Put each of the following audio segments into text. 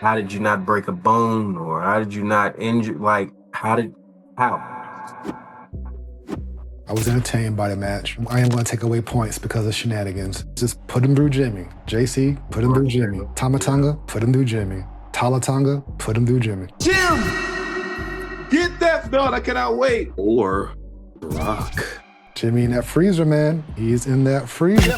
how did you not break a bone, or how did you not injure? Like, how? I was entertained by the match. I am going to take away points because of Shenanigans. Just put him through Jimmy. JC, put him through Jimmy. Tamatanga, put him through Jimmy. Talatonga, put him through Jimmy. Jim! Get that belt, I cannot wait. Or Rock. Jimmy in that freezer, man. He's in that freezer.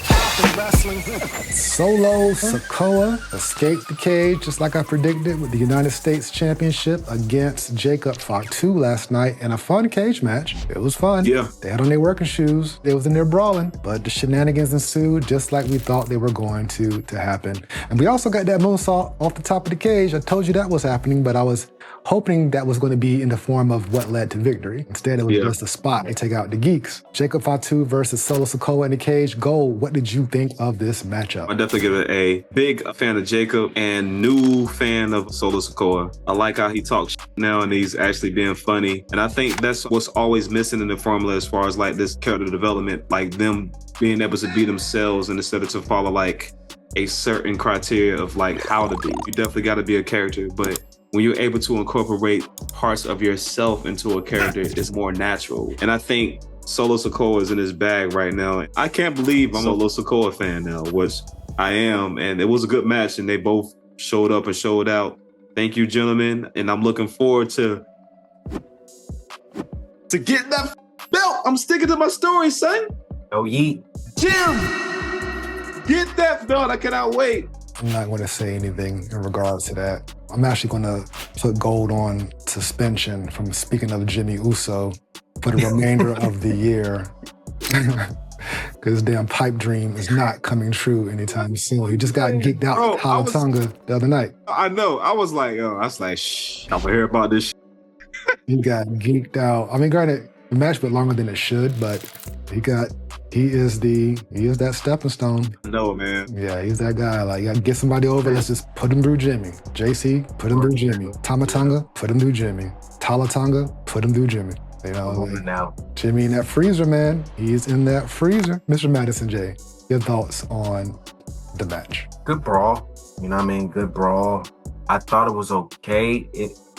Solo Sikoa escaped the cage just like I predicted with the United States Championship against Jacob Fatu last night in a fun cage match. It was fun. Yeah. They had on their working shoes. They was in there brawling, but the shenanigans ensued just like we thought they were going to happen. And we also got that moonsault off the top of the cage. I told you that was happening, but I was hoping that was going to be in the form of what led to victory. Instead, it was just a spot to take out the geeks. Jacob Fatu versus Solo Sikoa in the cage. Gold, what did you think of this matchup? I definitely give it a big fan of Jacob and new fan of Solo Sikoa. I like how he talks now and he's actually being funny. And I think that's what's always missing in the formula as far as like this character development, like them being able to be themselves and instead of to follow like a certain criteria of like how to be. You definitely got to be a character, but when you're able to incorporate parts of yourself into a character, it's more natural. And I think Solo Sikoa is in his bag right now. I can't believe I'm a Solo Sikoa fan now, which I am. And it was a good match and they both showed up and showed out. Thank you, gentlemen. And I'm looking forward to getting that belt. I'm sticking to my story, son. Oh, yeet. Jim, get that belt. I cannot wait. I'm not going to say anything in regards to that. I'm actually going to put Gold on suspension from speaking of Jimmy Uso for the remainder of the year. Because his damn pipe dream is not coming true anytime soon. He just got geeked out with Talatonga the other night. I know. I was like, shh, I'm gonna hear about this shit. He got geeked out. I mean, granted, the match went longer than it should, but he is that stepping stone. No, man. Yeah, he's that guy. Like, you gotta get somebody over, let's just put him through Jimmy. JC, put him through Jimmy. Tamatanga, put him through Jimmy. Talatonga, put him through Jimmy. You know, like, now. Jimmy in that freezer, man. He's in that freezer. Mr. Madison J, your thoughts on the match? Good brawl. You know what I mean? Good brawl. I thought it was okay.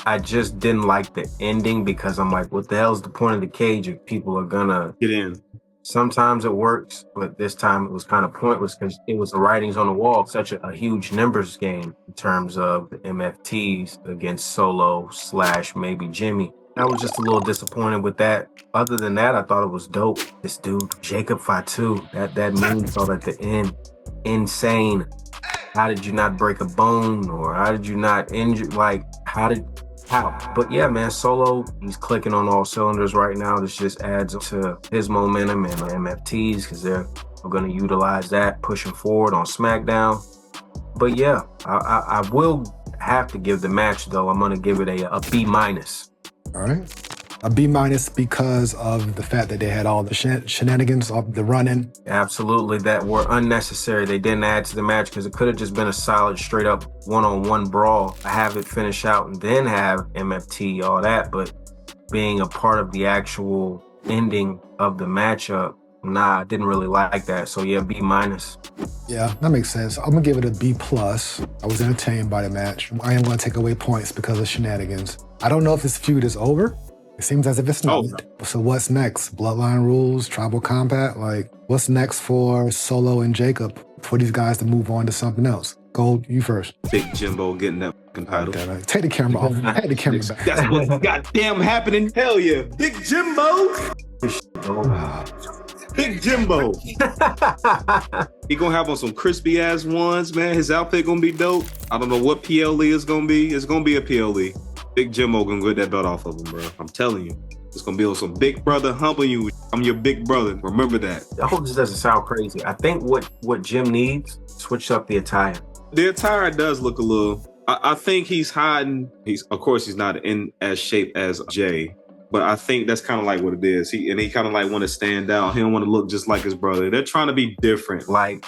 I just didn't like the ending because I'm like, what the hell's the point of the cage if people are gonna get in? Sometimes it works, but this time it was kind of pointless because it was the writings on the wall. Such a huge numbers game in terms of the MFTs against Solo / maybe Jimmy. I was just a little disappointed with that. Other than that, I thought it was dope. This dude, Jacob Fatu, that moonsault at the end, insane. How did you not break a bone, or how did you not injure? Like, how? But yeah, man, Solo, he's clicking on all cylinders right now. This just adds to his momentum and the MFTs because they're going to utilize that pushing forward on SmackDown. But yeah, I will have to give the match, though. I'm going to give it a B-. All right. A B- because of the fact that they had all the shenanigans of the run-in. Absolutely, that were unnecessary. They didn't add to the match because it could have just been a solid, straight-up one-on-one brawl. Have it finish out and then have MFT, all that. But being a part of the actual ending of the matchup, nah, I didn't really like that. So yeah, B-. Yeah, that makes sense. I'm gonna give it a B+. I was entertained by the match. I am gonna take away points because of shenanigans. I don't know if this feud is over. It seems as if it's not. So what's next? Bloodline rules, tribal combat? Like, what's next for Solo and Jacob for these guys to move on to something else? Gold, you first. Big Jimbo getting that fucking title. Take the camera off. Take the camera back. That's what's goddamn happening. Hell yeah. Big Jimbo. Big Jimbo. He gonna have on some crispy ass ones, man. His outfit gonna be dope. I don't know what PLE is gonna be. It's gonna be a PLE. Big Jimbo gonna get that belt off of him, bro. I'm telling you. It's gonna be on some big brother humping you. I'm your big brother. Remember that. I hope this doesn't sound crazy. I think what Jim needs, switch up the attire. The attire does look a little. I think he's hiding. Of course he's not in as shape as Jay, but I think that's kind of like what it is. He kind of like want to stand out. He don't want to look just like his brother. They're trying to be different. Like,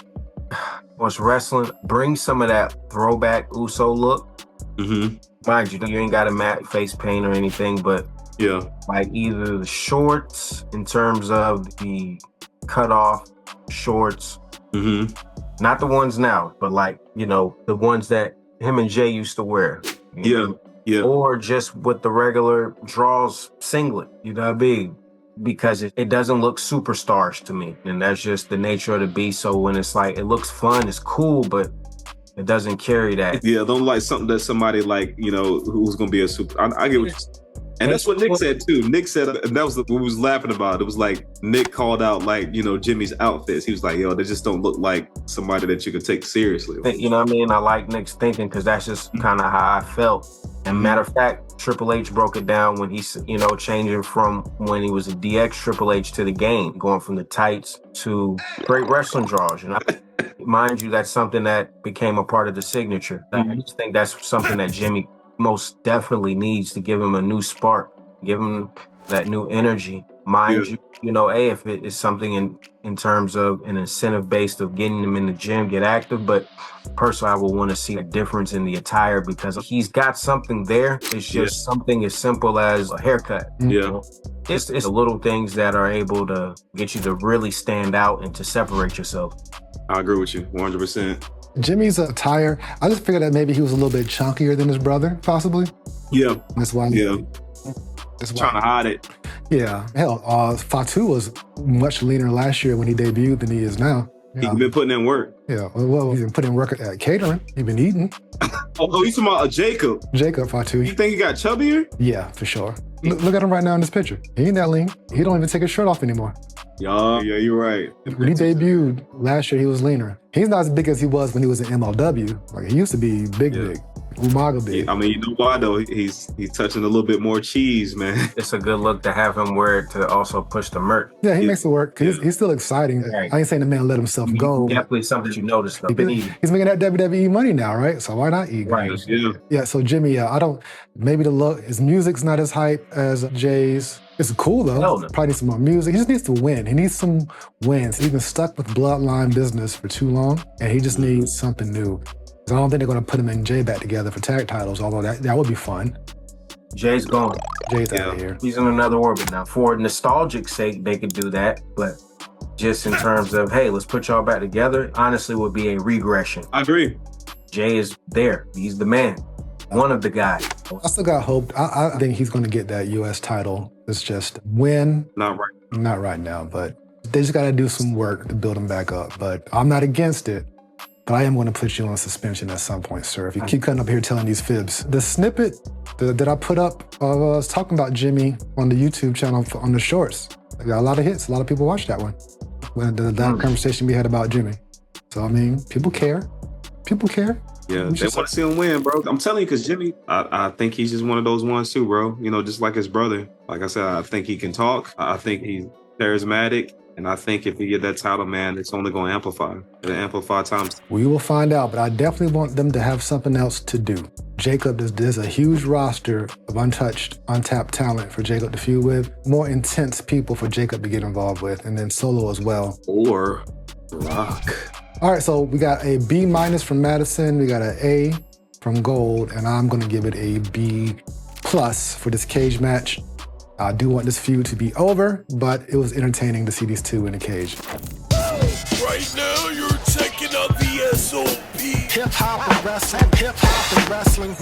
what's wrestling? Bring some of that throwback Uso look. Mm-hmm. Mind you, you ain't got a matte face paint or anything, but yeah, like either the shorts in terms of the cutoff shorts, mm-hmm. not the ones now, but like, you know, the ones that him and Jay used to wear. Yeah. Yeah. Or just with the regular draws singlet, you know what I mean? Because it doesn't look superstarish to me. And that's just the nature of the beast. So when it's like, it looks fun, it's cool, but it doesn't carry that. Yeah, don't like something that somebody like, you know, who's going to be a super. I get what you're saying. And that's what Nick said too. Nick said, and that was what we was laughing about. It was like Nick called out like, you know, Jimmy's outfits. He was like, yo, they just don't look like somebody that you could take seriously. You know what I mean? I like Nick's thinking because that's just kind of how I felt. And matter of fact, Triple H broke it down when he's, you know, changing from when he was a DX Triple H to the game, going from the tights to great wrestling draws. You know, mind you, that's something that became a part of the signature. I just think that's something that Jimmy most definitely needs to give him a new spark, give him that new energy. Mind you, you know, if it is something in terms of an incentive based of getting him in the gym, get active. But personally, I would want to see a difference in the attire because he's got something there. It's just something as simple as a haircut. Yeah. You know? It's the little things that are able to get you to really stand out and to separate yourself. I agree with you 100%. Jimmy's attire, I just figured that maybe he was a little bit chunkier than his brother, possibly. Yeah. That's why. That's why. Trying to hide it. Yeah. Hell, Fatu was much leaner last year when he debuted than he is now. He's been putting in work. Yeah. Well, he's been putting in work at catering. He's been eating. Oh, you talking about Jacob? Jacob Fatu. You think he got chubbier? Yeah, for sure. Look at him right now in this picture. He ain't that lean. He don't even take his shirt off anymore. Yeah, you're right. When he debuted last year, he was leaner. He's not as big as he was when he was in MLW. Like, he used to be big. Umaga big. I mean, you know why though? He's touching a little bit more cheese, man. It's a good look to have him wear it to also push the merch. Yeah, he makes it work. He's still exciting. Right. I ain't saying the man let himself go. Definitely something that you noticed though. He's making that WWE money now, right? So why not eat? Right. Yeah. So Jimmy, maybe the look, his music's not as hype as Jay's. It's cool though. Probably needs some more music. He just needs to win. He needs some wins. He's been stuck with Bloodline business for too long, and he just needs something new. I don't think they're going to put him and Jay back together for tag titles, although that would be fun. Jay's gone. Jay's out of here. He's in another orbit now. For nostalgic sake, they could do that, but just in terms of, hey, let's put y'all back together, honestly would be a regression. I agree. Jay is there. He's the man. One of the guys. I still got hope. I think he's going to get that U.S. title. It's just when. Not right now, but they just got to do some work to build him back up. But I'm not against it. But I am going to put you on suspension at some point, sir, if you keep coming up here telling these fibs. The snippet that I put up, I was talking about Jimmy on the YouTube channel on the shorts. I got a lot of hits. A lot of people watched that one. When the conversation we had about Jimmy. So, I mean, people care. People care. Yeah, they want to see him win, bro. I'm telling you, because Jimmy, I think he's just one of those ones too, bro. You know, just like his brother. Like I said, I think he can talk. I think he's charismatic. And I think if you get that title, man, it's only going to amplify. It'll amplify times. We will find out, but I definitely want them to have something else to do. Jacob, there's a huge roster of untouched, untapped talent for Jacob to feud with. More intense people for Jacob to get involved with, and then Solo as well. Or Rock. All right, so we got a B- from Madison. We got an A from Gold, and I'm going to give it a B+ for this cage match. I do want this feud to be over, but it was entertaining to see these two in the cage. Right now, you're checking out the SOP. Hip-hop and wrestling.